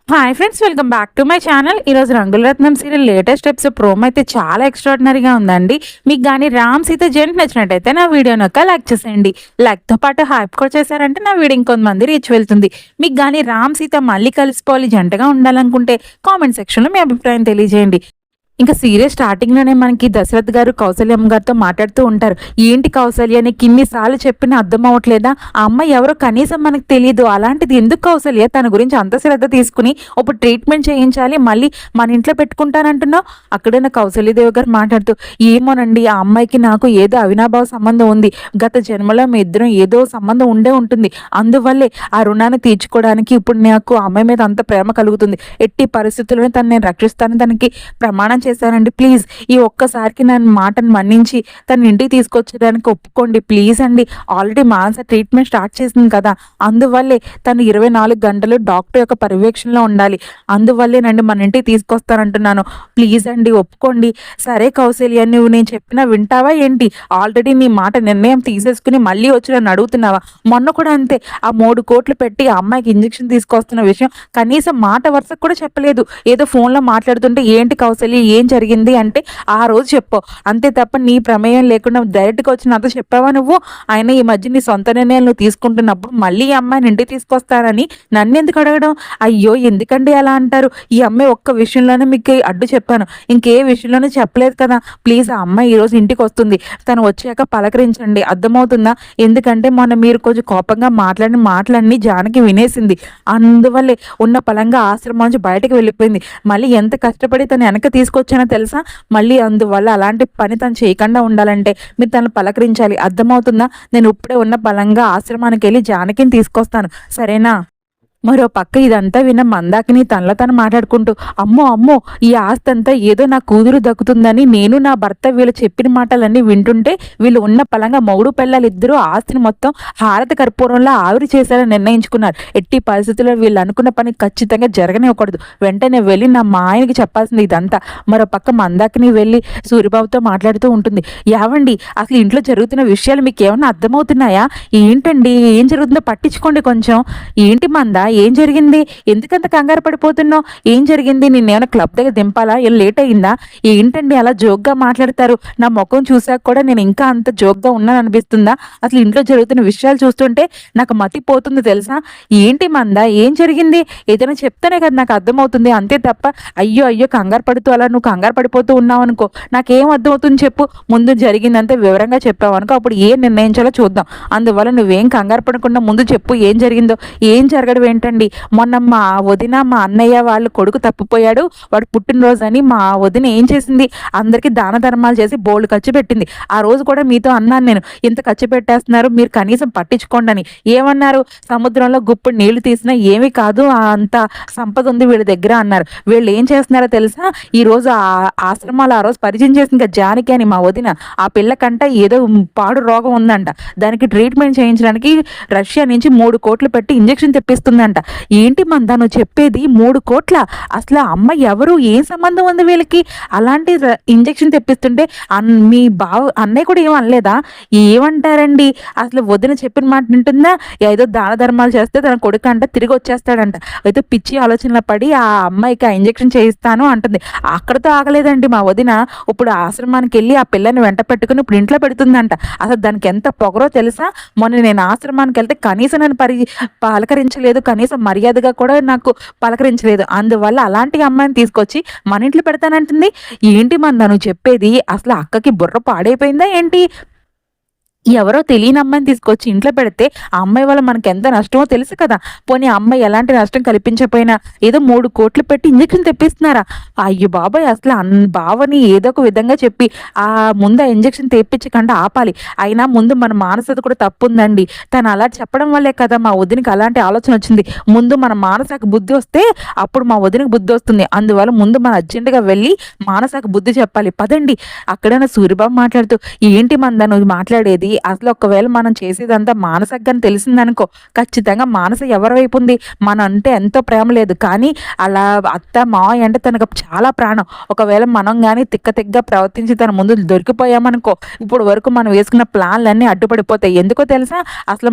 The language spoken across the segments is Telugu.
Hi friends, welcome back to my channel. ఈరోజు రంగులరత్నం సీరియల్ లేటెస్ట్ ఎపిసోడ్ ప్రోమో అయితే చాలా ఎక్స్ట్రాడినరీగా ఉందండి. మీకు కానీ రామ్ సీత జెంట్ నచ్చినట్టయితే నా వీడియోని ఒక లైక్ చేసేయండి. లైక్తో పాటు హైప్ కూడా చేశారంటే నా వీడియో ఇంకొంతమంది రీచ్ వెళ్తుంది. మీకు కానీ రామ్ సీత మళ్ళీ కలిసిపోవాలి, జంటగా ఉండాలనుకుంటే కామెంట్ సెక్షన్లో మీ అభిప్రాయం తెలియజేయండి. ఇంకా సీరియల్ స్టార్టింగ్ లోనే మనకి దశరథ్ గారు కౌసల్యం గారితో మాట్లాడుతూ ఉంటారు. ఏంటి కౌసల్య, నీకు ఇన్నిసార్లు చెప్పినా అర్థం అవ్వట్లేదా? ఆ అమ్మాయి ఎవరో కనీసం మనకు తెలియదు, అలాంటిది ఎందుకు కౌసల్య తన గురించి అంత శ్రద్ధ తీసుకుని ఒక ట్రీట్మెంట్ చేయించాలి, మళ్ళీ మన ఇంట్లో పెట్టుకుంటానంటున్నావు? అక్కడైనా కౌసల్యదేవి గారు మాట్లాడుతూ, ఏమోనండి, ఆ అమ్మాయికి నాకు ఏదో అవినాభావ సంబంధం ఉంది. గత జన్మలో మీ ఇద్దరం ఏదో సంబంధం ఉండే ఉంటుంది. అందువల్లే ఆ రుణాన్ని తీర్చుకోవడానికి ఇప్పుడు నాకు ఆ అమ్మాయి మీద అంత ప్రేమ కలుగుతుంది. ఎట్టి పరిస్థితుల్లోనే తను నేను రక్షిస్తాను, తనకి ప్రమాణం చేశానండి. ప్లీజ్ ఈ ఒక్కసారికి నన్ను మాటను మన్నించి తన ఇంటికి తీసుకొచ్చడానికి ఒప్పుకోండి ప్లీజ్ అండి. ఆల్రెడీ మానస ట్రీట్మెంట్ స్టార్ట్ చేసింది కదా, అందువల్లే తను 24 గంటలు డాక్టర్ యొక్క పర్యవేక్షణలో ఉండాలి. అందువల్లేనండి మన ఇంటికి తీసుకొస్తానంటున్నాను. ప్లీజ్ అండి ఒప్పుకోండి. సరే కౌశల్య, నువ్వు నేను చెప్పినా వింటావా ఏంటి? ఆల్రెడీ నీ మాట నిర్ణయం తీసేసుకుని మళ్ళీ వచ్చి నన్ను అడుగుతున్నావా? మొన్న కూడా అంతే, ఆ 3 కోట్లు పెట్టి ఆ అమ్మాయికి ఇంజెక్షన్ తీసుకొస్తున్న విషయం కనీసం మాట వరుసకు కూడా చెప్పలేదు. ఏదో ఫోన్లో మాట్లాడుతుంటే ఏంటి కౌశల్య ఏం జరిగింది అంటే ఆ రోజు చెప్పు, అంతే తప్ప నీ ప్రమేయం లేకుండా డైరెక్ట్గా వచ్చి నాతో చెప్పావా నువ్వు? ఆయన ఈ మధ్య నీ సొంత నిర్ణయాలు నువ్వు తీసుకుంటున్నప్పుడు మళ్ళీ ఈ అమ్మాయిని ఇంటికి తీసుకొస్తానని నన్ను ఎందుకు అడగడం? అయ్యో ఎందుకండి అలా అంటారు? ఈ అమ్మాయి ఒక్క విషయంలోనే మీకు అడ్డు చెప్పాను, ఇంకే విషయంలోనే చెప్పలేదు కదా. ప్లీజ్ ఆ అమ్మాయి ఈరోజు ఇంటికి వస్తుంది, తను వచ్చాక పలకరించండి, అర్థమవుతుందా? ఎందుకంటే మొన్న మీరు కొంచెం కోపంగా మాట్లాడిన మాటలన్నీ జానకి వినేసింది, అందువల్లే ఉన్న పలంగా ఆశ్రమం నుంచి బయటకు వెళ్ళిపోయింది. మళ్ళీ ఎంత కష్టపడి తను వెనక తీసుకొచ్చానో తెలుసా? మళ్ళీ అందువల్ల అలాంటి పని తను చేయకుండా ఉండాలంటే మీరు తను పలకరించాలి, అర్థమవుతుందా? నేను ఇప్పుడే ఉన్న బలంగా ఆశ్రమానికి వెళ్ళి జానకిని తీసుకొస్తాను, సరేనా? మరో పక్క ఇదంతా విన్న మందాకిని తనలో తను మాట్లాడుకుంటూ, అమ్మో అమ్మో, ఈ ఆస్తి అంతా ఏదో నా కూతురు దక్కుతుందని నేను నా భర్త వీళ్ళు చెప్పిన మాటలన్నీ వింటుంటే వీళ్ళు ఉన్న పలంగా మొగుడు పిల్లలు ఇద్దరూ ఆస్తిని మొత్తం హారత కర్పూరంలో ఆవిరి చేశారని నిర్ణయించుకున్నారు. ఎట్టి పరిస్థితుల్లో వీళ్ళు అనుకున్న పని ఖచ్చితంగా జరగనివ్వకూడదు. వెంటనే వెళ్ళి నా మా ఆయనకి చెప్పాల్సింది ఇదంతా. మరో పక్క మందాకిని వెళ్ళి సూర్యబాబుతో మాట్లాడుతూ ఉంటుంది. యావండి, అసలు ఇంట్లో జరుగుతున్న విషయాలు మీకు ఏమన్నా అర్థమవుతున్నాయా? ఏంటండి, ఏం జరుగుతుందో పట్టించుకోండి కొంచెం. ఏంటి మందా, ఏం జరిగింది? ఎందుకంత కంగారు పడిపోతున్నావు? ఏం జరిగింది? నిన్నేమైనా క్లబ్ దగ్గర దింపాలా? ఏం లేట్ అయిందా? ఏంటండి అలా జోక్గా మాట్లాడతారు? నా ముఖం చూసాక కూడా నేను ఇంకా అంత జోక్గా ఉన్నాను అనిపిస్తుందా? అసలు ఇంట్లో జరుగుతున్న విషయాలు చూస్తుంటే నాకు మతిపోతుంది తెలుసా? ఏంటి మందా, ఏం జరిగింది? ఏదైనా చెప్తేనే కదా నాకు అర్థమవుతుంది, అంతే తప్ప అయ్యో అయ్యో కంగారు పడుతూ అలా నువ్వు కంగారు పడిపోతూ ఉన్నావు అనుకో, నాకేం అర్థమవుతుంది చెప్పు. ముందు జరిగిందంటే వివరంగా చెప్పావు అనుకో, అప్పుడు ఏం నిర్ణయించాలో చూద్దాం. అందువల్ల నువ్వేం కంగారు పడకుండా ముందు చెప్పు, ఏం జరిగిందో. ఏం జరగడం ఏంటండి? మొన్న మా వదిన మా అన్నయ్య వాళ్ళు కొడుకు తప్పిపోయాడు, వాడు పుట్టినరోజు అని మా వదిన ఏం చేసింది, అందరికీ దాన ధర్మాలు చేసి బోల్డ్ ఖర్చు పెట్టింది. ఆ రోజు కూడా మీతో అన్నాను నేను, ఇంత ఖర్చు పెట్టేస్తున్నారు మీరు కనీసం పట్టించుకోండి అని. ఏమన్నారు? సముద్రంలో గుప్పుడు నీళ్లు తీసినా ఏమీ కాదు, అంత సంపద ఉంది వీళ్ళ దగ్గర అన్నారు. వీళ్ళు ఏం చేస్తున్నారో తెలుసా? ఈ రోజు ఆ ఆశ్రమాలు ఆ రోజు పరిచయం చేసింది కదా జానకి అని మా వదిన, ఆ పిల్లకంట ఏదో పాడు రోగం ఉందంట, దానికి ట్రీట్మెంట్ చేయించడానికి రష్యా నుంచి 3 కోట్లు పెట్టి ఇంజెక్షన్ తెప్పిస్తుందంట. ఏంటి మందా నువ్వు చెప్పేది? 3 కోట్ల? అసలు ఆ అమ్మాయి ఎవరు, ఏం సంబంధం ఉంది వీళ్ళకి? అలాంటి ఇంజెక్షన్ తెప్పిస్తుంటే మీ అన్నయ్య కూడా ఏం అనలేదా? ఏమంటారండి? అసలు వదిన చెప్పిన మాట వింటుందా? ఏదో దాన ధర్మాలు చేస్తే తన కొడుకు అంట తిరిగి వచ్చేస్తాడంట. అయితే పిచ్చి ఆలోచనలో పడి ఆ అమ్మాయికి ఆ ఇంజెక్షన్ చేయిస్తాను అంటుంది. అక్కడితో ఆగలేదండి మా వదిన, ఇప్పుడు ఆశ్రమానికి వెళ్ళి ఆ పిల్లని వెంట పెట్టుకుని ఇప్పుడు ఇంట్లో పెడుతుందంట. అసలు దానికి ఎంత పొగరో తెలుసా? మొన్న నేను ఆశ్రమానికి వెళ్తే కనీసం నన్ను పలకరించలేదు, కనీసం మర్యాదగా కూడా నాకు పలకరించలేదు. అందువల్ల అలాంటి అమ్మాయిని తీసుకొచ్చి మన ఇంట్లో పెడతానంటుంది. ఏంటి మందా నువ్వు చెప్పేది? అసలు అక్కకి బుర్ర పాడైపోయిందా ఏంటి? ఎవరో తెలియని అమ్మాయిని తీసుకొచ్చి ఇంట్లో పెడితే ఆ అమ్మాయి వల్ల మనకి ఎంత నష్టమో తెలుసు కదా. పోనీ అమ్మాయి ఎలాంటి నష్టం కల్పించకపోయినా ఏదో 3 కోట్లు పెట్టి ఇంజక్షన్ తెప్పిస్తున్నారా? అయ్యో బాబాయ్, అసలు బావని ఏదో ఒక విధంగా చెప్పి ఆ ముందు ఆ ఇంజక్షన్ తెప్పించకుండా ఆపాలి. అయినా ముందు మన మానసత కూడా తప్పు ఉందండి. తను అలా చెప్పడం వల్లే కదా మా వదినకి అలాంటి ఆలోచన వచ్చింది. ముందు మన మానసకు బుద్ధి వస్తే అప్పుడు మా వదినకి బుద్ధి వస్తుంది. అందువల్ల ముందు మన అర్జెంటుగా వెళ్ళి మానసకు బుద్ధి చెప్పాలి. పదండి. అక్కడైనా సూర్యబాబు మాట్లాడుతూ, ఏంటి మందా నువ్వు మాట్లాడేది? అసలు ఒకవేళ మనం చేసేదంతా మానసకి గాని తెలిసిందనుకో, ఖచ్చితంగా మానస ఎవరి వైపు ఉంది? మన అంటే ఎంతో ప్రేమ లేదు. కానీ అలా అత్త, మావయ్య అంటే తనకు చాలా ప్రాణం. ఒకవేళ మనం గాని తిక్కగా ప్రవర్తించి తన ముందు దొరికిపోయామనుకో, ఇప్పుడు వరకు మనం వేసుకున్న ప్లాన్‌లన్నీ అడ్డుపడిపోతాయి. ఎందుకో తెలుసా? అసలు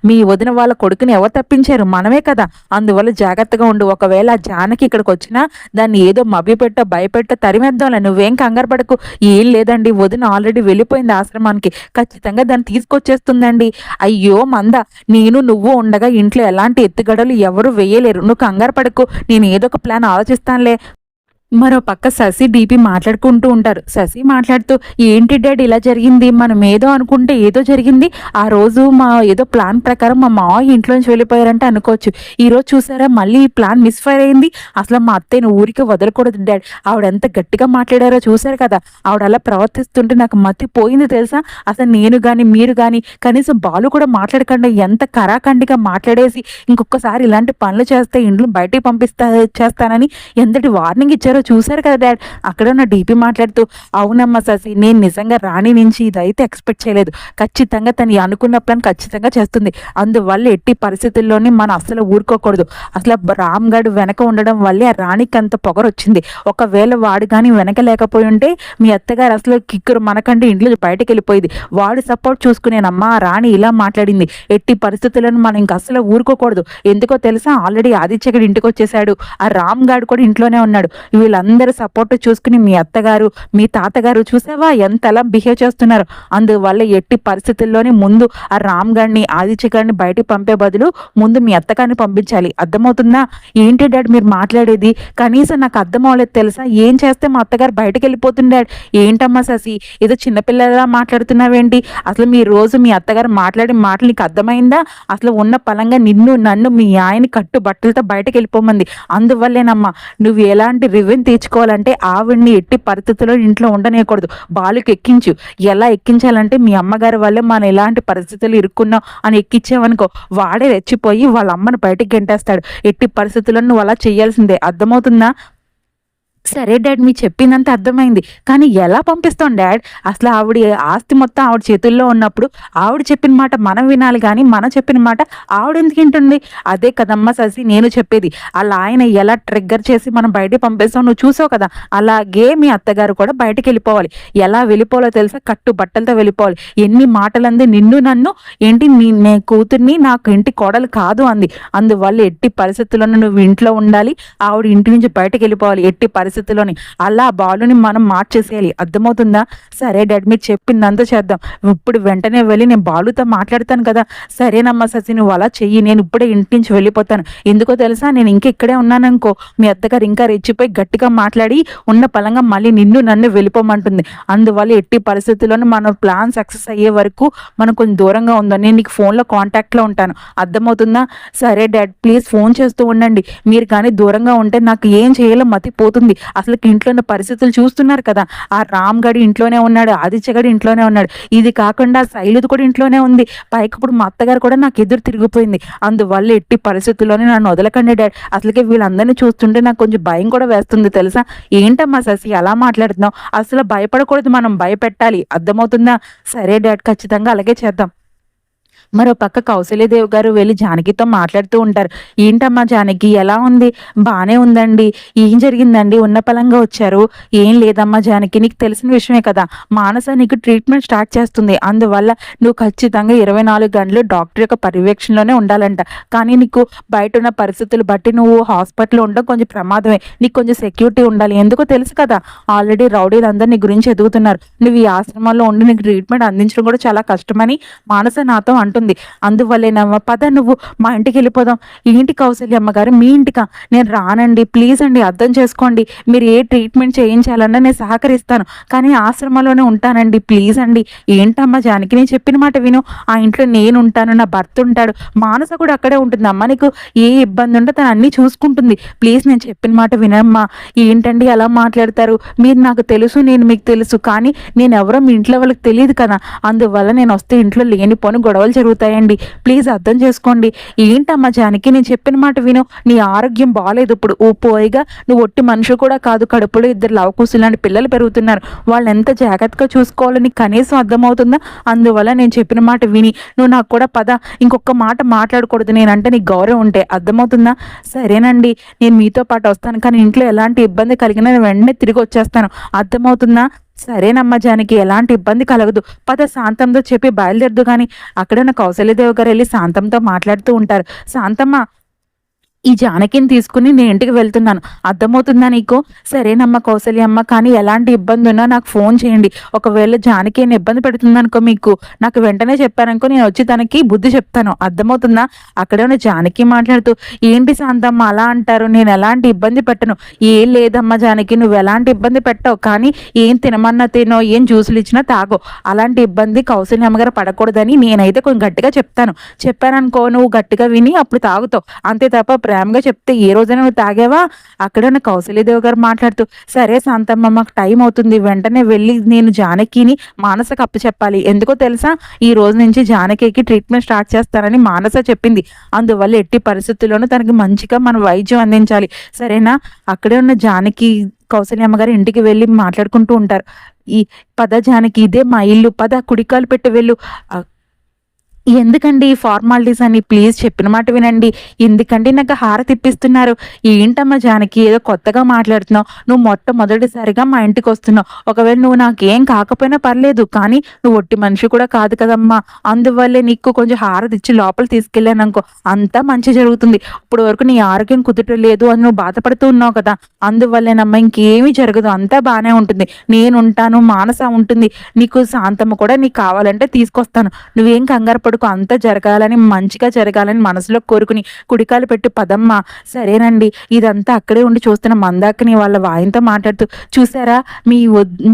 మీ వదిన వాళ్ళ కొడుకుని ఎవరు తప్పించారు? మనమే కదా! అందువల్ల జాగ్రత్తగా ఉండు. ఒకవేళ ఆ జానకి ఇక్కడికొచ్చినా దాన్ని ఏదో మభ్యపెట్టో, భయపెట్టో తరిమేద్దాంలే. నువ్వేం కంగారు పడకు. ఏం లేదండి, వదిన ఆల్రెడీ వెళ్ళిపోయింది ఆశ్రమానికి. ఖచ్చితంగా దాన్ని తీసుకొచ్చేస్తుందండి. అయ్యో మంద! నేను నువ్వు ఉండగా ఇంట్లో ఎలాంటి ఎత్తుగడలు ఎవరు వేయలేరు. నువ్వు కంగారు పడకు. నేను ఏదో ఒక ప్లాన్ ఆలోచిస్తానులే. మరో పక్క శశి, డీపీ మాట్లాడుకుంటూ ఉంటారు. శశి మాట్లాడుతూ, ఏంటి డాడీ ఇలా జరిగింది? మనం ఏదో అనుకుంటే ఏదో జరిగింది. ఆ రోజు మా ఏదో ప్లాన్ ప్రకారం మా మావయ్య ఇంట్లోంచి వెళ్ళిపోయారంటే అనుకోవచ్చు. ఈరోజు చూసారా మళ్ళీ ఈ ప్లాన్ మిస్‌ఫైర్ అయింది. అసలు మా అత్తయ్యని ఊరికే వదలకూడదు డాడీ. ఆవిడ ఎంత గట్టిగా మాట్లాడారో చూసారు కదా! ఆవిడ అలా ప్రవర్తిస్తుంటే నాకు మతి పోయింది తెలుసా? అసలు నేను గాని, మీరు గాని కనీసం బాలు కూడా మాట్లాడకుండా ఎంత కరాకండిగా మాట్లాడేసి ఇంకొకసారి ఇలాంటి పనులు చేస్తే ఇంట్లో బయటికి చేస్తానని ఎంతటి వార్నింగ్ ఇచ్చారో చూసారు కదా డాడ్. అక్కడ ఉన్న డీపీ మాట్లాడుతూ, అవునమ్మా శశి, నేను నిజంగా రాణి నుంచి ఇదైతే ఎక్స్పెక్ట్ చేయలేదు. ఖచ్చితంగా తను అనుకున్న ప్లాన్ ఖచ్చితంగా చేస్తుంది. అందువల్ల ఎట్టి పరిస్థితుల్లోని మనం అస్సలు ఊరుకోకూడదు. అసలు రామ్ గడు వెనక ఉండడం వల్లే ఆ రాణికి అంత పొగరొచ్చింది. ఒకవేళ వాడు కానీ వెనక లేకపోయి ఉంటే మీ అత్తగారు అసలు కిక్కురు మనకంటే ఇంట్లో బయటకు వెళ్ళిపోయింది. వాడు సపోర్ట్ చూసుకునేనమ్మా ఆ రాణి ఇలా మాట్లాడింది. ఎట్టి పరిస్థితులను మనం ఇంక అస్సలు ఊరుకోకూడదు. ఎందుకో తెలుసా? ఆల్రెడీ ఆదిత్యగడు ఇంటికి వచ్చేసాడు. ఆ రామ్ గాడు కూడా ఇంట్లోనే ఉన్నాడు. వీళ్ళందరూ సపోర్ట్ చూసుకుని మీ అత్తగారు, మీ తాతగారు చూసావా ఎంతలా బిహేవ్ చేస్తున్నారు. అందువల్ల ఎట్టి పరిస్థితుల్లోనే ముందు ఆ రామ్ గారిని, ఆదిత్య గారిని బయటికి పంపే బదులు ముందు మీ అత్తగారిని పంపించాలి. అర్థమవుతుందా? ఏంటి డాడ్ మీరు మాట్లాడేది? కనీసం నాకు అర్థం అవ్వలేదు తెలుసా? ఏం చేస్తే మా అత్తగారు బయటకు వెళ్ళిపోతుంది డాడ్. ఏంటమ్మా శశి, ఏదో చిన్నపిల్లలా మాట్లాడుతున్నావేంటి? అసలు మీ రోజు మీ అత్తగారు మాట్లాడే మాటలు నీకు అర్థమైందా? అసలు ఉన్న పలంగా నిన్ను, నన్ను, మీ ఆయన్ని కట్టు బట్టలతో బయటకు వెళ్ళిపోమంది. అందువల్లేనమ్మా నువ్వు ఎలాంటి రివెంజ్ తీర్చుకోవాలంటే ఆవిడ్ని ఎట్టి పరిస్థితుల్లో ఇంట్లో ఉండనేయకూడదు. బాలుకి ఎక్కించు. ఎలా ఎక్కించాలంటే మీ అమ్మగారి వల్లే మనం ఎలాంటి పరిస్థితులు ఇరుక్కున్నాం అని ఎక్కించావనుకో, వాడే రెచ్చిపోయి వాళ్ళ అమ్మను బయటికి గెంటేస్తాడు. ఎట్టి పరిస్థితుల్లో నువ్వు అలా చేయాల్సిందే. అర్థమవుతుందా? సరే డాడ్, మీరు చెప్పిందంత అర్థమైంది. కానీ ఎలా పంపిస్తాం డాడ్? అసలు ఆవిడ ఆస్తి మొత్తం ఆవిడ చేతుల్లో ఉన్నప్పుడు ఆవిడ చెప్పిన మాట మనం వినాలి కానీ మనం చెప్పిన మాట ఆవిడ ఎందుకు వింటుంది? అదే కదమ్మా శశి నేను చెప్పేది. అలా ఆయన ఎలా ట్రిగ్గర్ చేసి మనం బయటికి పంపేస్తాం నువ్వు చూసావు కదా. అలాగే మీ అత్తగారు కూడా బయటికి వెళ్ళిపోవాలి. ఎలా వెళ్ళిపోవాలో తెలుసా? కట్టు బట్టలతో వెళ్ళిపోవాలి. ఎన్ని మాటలంది నిన్ను నన్ను, ఏంటి నీ కూతుర్ని నాకు ఇంటి కోడలు కాదు అంది. అందువల్ల ఎట్టి పరిస్థితుల్లోనూ నువ్వు ఇంట్లో ఉండాలి. ఆవిడ ఇంటి నుంచి బయటకు వెళ్ళిపోవాలి ఎట్టి పరిస్థితుల్లోని. అలా బాలుని మనం మార్చేసేయాలి. అర్థమవుతుందా? సరే డాడ్, మీరు చెప్పిందంతా చేద్దాం. ఇప్పుడు వెంటనే వెళ్ళి నేను బాలుతో మాట్లాడతాను కదా. సరేనమ్మా శశి, నువ్వు అలా చెయ్యి. నేను ఇప్పుడే ఇంటి నుంచి వెళ్ళిపోతాను. ఎందుకో తెలుసా? నేను ఇంకా ఇక్కడే ఉన్నాననుకో, మీ అత్తగారు ఇంకా రెచ్చిపోయి గట్టిగా మాట్లాడి ఉన్న పలంగా మళ్ళీ నిన్ను నన్ను వెళ్ళిపోమంటుంది. అందువల్ల ఎట్టి పరిస్థితుల్లోనూ మన ప్లాన్ సక్సెస్ అయ్యే వరకు మనం కొంచెం దూరంగా ఉందాం. నేను నీకు ఫోన్లో కాంటాక్ట్లో ఉంటాను. అర్థమవుతుందా? సరే డాడ్, ప్లీజ్ ఫోన్ చేస్తూ ఉండండి. మీరు కానీ దూరంగా ఉంటే నాకు ఏం చేయాలో మతిపోతుంది. అసలు ఇంట్లో ఉన్న పరిస్థితులు చూస్తున్నారు కదా. ఆ రామ్ గడి ఇంట్లోనే ఉన్నాడు, ఆదిత్య గడి ఇంట్లోనే ఉన్నాడు. ఇది కాకుండా శైలుది కూడా ఇంట్లోనే ఉంది. పైకి ఇప్పుడు మా అత్తగారు కూడా నాకు ఎదురు తిరిగిపోయింది. అందువల్ల ఎట్టి పరిస్థితుల్లోనే నన్ను వదలకండి డాడ్. అసలుకే వీళ్ళందరినీ చూస్తుంటే నాకు కొంచెం భయం కూడా వేస్తుంది తెలుసా? ఏంటమ్మా శశి అలా మాట్లాడుతున్నావు? అసలు భయపడకూడదు, మనం భయపెట్టాలి. అర్థమవుతుందా? సరే డాడ్, ఖచ్చితంగా అలాగే చేద్దాం. మరో పక్క కౌసల్యదేవి గారు వెళ్ళి జానకితో మాట్లాడుతూ ఉంటారు. ఏంటమ్మా జానకి ఎలా ఉంది? బానే ఉందండి. ఏం జరిగిందండి? ఉన్న పలంగా వచ్చారు. ఏం లేదమ్మా జానకి, నీకు తెలిసిన విషయమే కదా, మానస నీకు ట్రీట్మెంట్ స్టార్ట్ చేస్తుంది. అందువల్ల నువ్వు ఖచ్చితంగా 24 గంటలు డాక్టర్ యొక్క పర్యవేక్షణలోనే ఉండాలంట. కానీ నీకు బయట ఉన్న పరిస్థితులు బట్టి నువ్వు హాస్పిటల్లో ఉండడం కొంచెం ప్రమాదమే. నీకు కొంచెం సెక్యూరిటీ ఉండాలి. ఎందుకో తెలుసు కదా, ఆల్రెడీ రౌడీలందరూ నీ గురించి ఎదుగుతున్నారు. నువ్వు ఈ ఆశ్రమంలో ఉండి నీకు ట్రీట్మెంట్ అందించడం కూడా చాలా కష్టమని మానస నాతో అంటుంది. అందువల్లేనమ్మా పద నువ్వు మా ఇంటికి వెళ్ళిపోదాం. ఏంటి కౌసల్యమ్మ గారు మీ ఇంటికా? నేను రానండి, ప్లీజ్ అండి, అర్థం చేసుకోండి. మీరు ఏ ట్రీట్మెంట్ చేయించాలన్నా నేను సహకరిస్తాను. కానీ ఆశ్రమంలోనే ఉంటానండి, ప్లీజ్ అండి. ఏంటమ్మా జానకి, నేను చెప్పిన మాట విను. ఆ ఇంట్లో నేను ఉంటాను, నా భర్త ఉంటాడు, మానస కూడా అక్కడే ఉంటుంది. అమ్మ నీకు ఏ ఇబ్బంది ఉంటే తను అన్నీ చూసుకుంటుంది. ప్లీజ్ నేను చెప్పిన మాట వినమ్మా. ఏంటండి అలా మాట్లాడతారు? మీరు నాకు తెలుసు, నేను మీకు తెలుసు, కానీ నేను ఎవరో మీ ఇంట్లో వాళ్ళకి తెలియదు కదా. అందువల్ల నేను వస్తే ఇంట్లో లేనిపోని గొడవలు జరుగుతాయి. జరుగుతాయండి. ప్లీజ్ అర్థం చేసుకోండి. ఏంటమ్మా జానకి, నేను చెప్పిన మాట విను. నీ ఆరోగ్యం బాలేదు ఇప్పుడు. పోయిగా నువ్వు ఒట్టి మనిషి కూడా కాదు, కడుపులో 2 లవకుశులు లాంటి పిల్లలు పెరుగుతున్నారు. వాళ్ళు ఎంత జాగ్రత్తగా చూసుకోవాలని కనీసం అర్థమవుతుందా? అందువల్ల నేను చెప్పిన మాట విని నువ్వు నాకు కూడా పద, ఇంకొక మాట మాట్లాడకూడదు. నేనంటే నీకు గౌరవం ఉంటే అర్థమవుతుందా? సరేనండి, నేను మీతో పాటు వస్తాను, కానీ ఇంట్లో ఎలాంటి ఇబ్బంది కలిగినా నేను వెంటనే తిరిగి వచ్చేస్తాను. అర్థమవుతుందా? సరేనమ్మా జానకి, ఎలాంటి ఇబ్బంది కలగదు. పద శాంతంతో చెప్పి బయలుదేరదు. కానీ అక్కడే ఉన్న కౌశల్యదేవి గారు వెళ్ళి శాంతంతో మాట్లాడుతూ ఉంటారు. శాంతమ్మ, ఈ జానకిని తీసుకుని నేను ఇంటికి వెళ్తున్నాను. అర్థమవుతుందా నీకు? సరేనమ్మ కౌసల్యమ్మ, కానీ ఎలాంటి ఇబ్బంది ఉన్నా నాకు ఫోన్ చేయండి. ఒకవేళ జానకి ఏమైనా ఇబ్బంది పెడుతుందనుకో మీకు, నాకు వెంటనే చెప్పారనుకో, నేను వచ్చి తనకి బుద్ధి చెప్తాను. అర్థమవుతుందా? అక్కడే ఉన్న జానకి మాట్లాడుతూ, ఏంటి శాంతమ్మ అలా అంటారు? నేను ఎలాంటి ఇబ్బంది పెట్టను. ఏం లేదమ్మా జానకి, నువ్వు ఎలాంటి ఇబ్బంది పెట్టవు. కానీ ఏం తినమన్నా తినో, ఏం జ్యూసులు ఇచ్చినా తాగో. అలాంటి ఇబ్బంది కౌసల్యమ్మ గారు పడకూడదని నేనైతే కొంచెం గట్టిగా చెప్పాననుకో, నువ్వు గట్టిగా విని అప్పుడు తాగుతావు. అంతే తప్ప ప్రేమగా చెప్తే ఏ రోజైనా నువ్వు తాగావా? అక్కడ ఉన్న కౌశల్యదేవి గారు మాట్లాడుతూ, సరే శాంతమ్మ, మాకు టైం అవుతుంది, వెంటనే వెళ్ళి నేను జానకిని మానసకు అప్పచెప్పాలి. ఎందుకో తెలుసా, ఈ రోజు నుంచి జానకికి ట్రీట్మెంట్ స్టార్ట్ చేస్తానని మానస చెప్పింది. అందువల్ల ఎట్టి పరిస్థితుల్లోనూ తనకి మంచిగా మనం వైద్యం అందించాలి. సరేనా? అక్కడే ఉన్న జానకి కౌసల్యమ్మ గారు ఇంటికి వెళ్ళి మాట్లాడుకుంటూ ఉంటారు. ఈ పద జానకి, ఇదే మా ఇల్లు, పద కుడికాలు పెట్టి వెళ్ళు. ఎందుకండి ఈ ఫార్మాలిటీస్ అని? ప్లీజ్ చెప్పిన మాట వినండి. ఎందుకంటే నాకు హారతి ఇప్పిస్తున్నారు. ఏంటమ్మా జానకి, ఏదో కొత్తగా మాట్లాడుతున్నావు. నువ్వు మొట్టమొదటిసారిగా మా ఇంటికి వస్తున్నావు. ఒకవేళ నువ్వు నాకేం కాకపోయినా పర్లేదు, కానీ నువ్వు ఒట్టి మనిషి కూడా కాదు కదమ్మా. అందువల్లే నీకు కొంచెం హారతి ఇచ్చి లోపల తీసుకెళ్ళాననుకో, అంతా మంచి జరుగుతుంది. ఇప్పుడు వరకు నీ ఆరోగ్యం కుదరలేదు అని నువ్వు బాధపడుతూ ఉన్నావు కదా, అందువల్లేనమ్మా, ఇంకేమీ జరగదు, అంతా బాగానే ఉంటుంది. నేను ఉంటాను, మానస ఉంటుంది, నీకు శాంతమ్మ కూడా నీకు కావాలంటే తీసుకొస్తాను. నువ్వేం కంగారు పడుకు, అంతా జరగాలని, మంచిగా జరగాలని మనసులో కోరుకుని కుడికాలు పెట్టి పదమ్మా. సరేనండి. ఇదంతా అక్కడే ఉండి చూస్తున్న మందాకిని వాళ్ళ వాయంతో మాట్లాడుతూ, చూసారా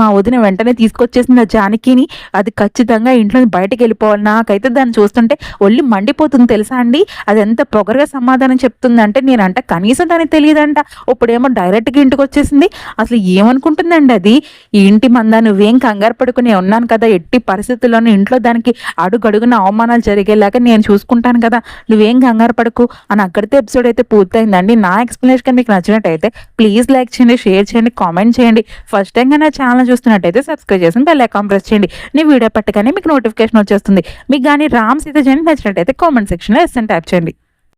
మా వదిన వెంటనే తీసుకొచ్చేసింది ఆ జానకిని. అది ఖచ్చితంగా ఇంట్లో బయటకు వెళ్ళిపోవాలి. నాకైతే దాన్ని చూస్తుంటే ఒళ్ళు మండిపోతుంది తెలుసా అండి. అది ఎంత పొగరగా సమాధానం చెప్తుందంటే, నేనంట కనీసం దానికి తెలియదంట, ఇప్పుడేమో డైరెక్ట్గా ఇంటికి వచ్చేసింది. అసలు ఏమనుకుంటుందండి అది? ఏంటి మందా, నువ్వేం కంగారు పడుకుని ఉన్నాను కదా, ఎట్టి పరిస్థితుల్లోనూ ఇంట్లో దానికి అడుగడుగున అవమానాలు జరిగేలాగా నేను చూసుకుంటాను కదా, నువ్వేం కంగారు పడకు అని అక్కడితే ఎపిసోడ్ అయితే పూర్తయిందండి. నా ఎక్స్ప్లెనేషన్ మీకు నచ్చినట్టయితే ప్లీజ్ లైక్ చేయండి, షేర్ చేయండి, కామెంట్ చేయండి. ఫస్ట్ టైంగా నా ఛానల్ చూస్తున్నట్టయితే సబ్స్క్రైబ్ చేసి బెల్ ఐకాన్ ప్రెస్ చేయండి. నీ వీడియో పెట్టగానే మీకు నోటిఫికేషన్ వచ్చేస్తుంది. మీకు కానీ రామ్ సీత జెంట్ నచ్చినట్టయితే కామెంట్ సెక్షన్లో ఎస్ అని ట్యాప్ చేయండి.